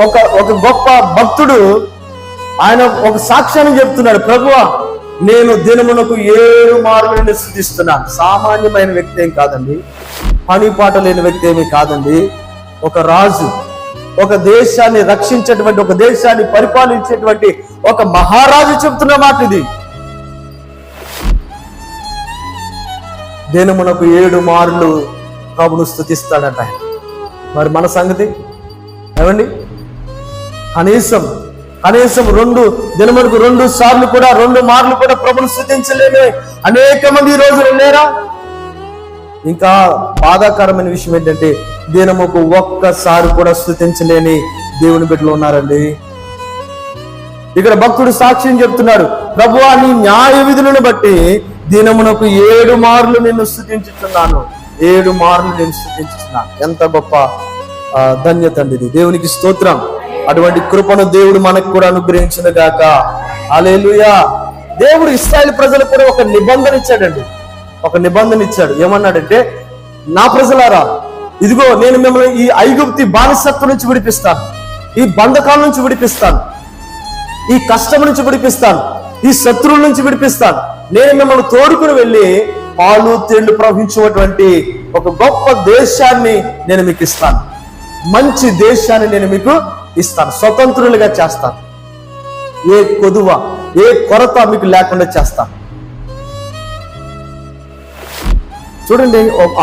ఒక ఒక గొప్ప భక్తుడు ఆయన ఒక సాక్ష్యాన్ని చెప్తున్నాడు, ప్రభువా నేను దినమునకు 7 మార్లు నిన్ను స్తుతిస్తున్నాను. సామాన్యమైన వ్యక్తి ఏం కాదండి, పని పాట లేని వ్యక్తి ఏమీ కాదండి. ఒక రాజు, ఒక దేశాన్ని రక్షించేటువంటి, ఒక దేశాన్ని పరిపాలించేటువంటి ఒక మహారాజు చెప్తున్న మాట ఇది. దినమునకు 7 మార్లు ప్రభును స్తుతిస్తాడట ఆయన. మరి మన సంగతి ఏమండి? కనీసం దినమునకు 2 సార్లు కూడా 2 మార్లు కూడా ప్రభును స్తుతించలేని అనేక మంది ఈ రోజులు లేరా? ఇంకా బాధాకరమైన విషయం ఏంటంటే దినముకు ఒక్కసారి కూడా స్తుతించలేని దేవుని బిడ్డలు ఉన్నారండి. ఇక్కడ భక్తుడు సాక్ష్యం చెప్తున్నాడు, ప్రభువా నీ న్యాయ విధులను బట్టి దినమునకు 7 మార్లు నిన్ను స్తుతించుతున్నాను. 7 మార్లు నేను స్తుతించుతున్నాను. ఎంత గొప్ప ధన్యత అండి ఇది. దేవునికి స్తోత్రం. అటువంటి కృపను దేవుడు మనకు కూడా అనుగ్రహించిన గాక. హల్లెలూయా. దేవుడు ఇశ్రాయేలు ప్రజలకు కూడా ఒక నిబంధన ఇచ్చాడండి. ఒక నిబంధన ఇచ్చాడు. ఏమన్నాడంటే, నా ప్రజలారా, ఇదిగో నేను మిమ్మల్ని ఈ ఐగుప్తి బానిసత్వం నుంచి విడిపిస్తాను, ఈ బంధకాల నుంచి విడిపిస్తాను, ఈ కష్టం నుంచి విడిపిస్తాను, ఈ శత్రువుల నుంచి విడిపిస్తాను. నేను మిమ్మల్ని తోడుకుని వెళ్ళి పాలు తేళ్లు ప్రవహించేటువంటి ఒక గొప్ప దేశాన్ని నేను మీకు ఇస్తాను. మంచి దేశాన్ని నేను మీకు ఇస్తాను. స్వతంత్రులుగా చేస్తాను. ఏ కొదువ, ఏ కొరత మీకు లేకుండా చేస్తాను. చూడండి,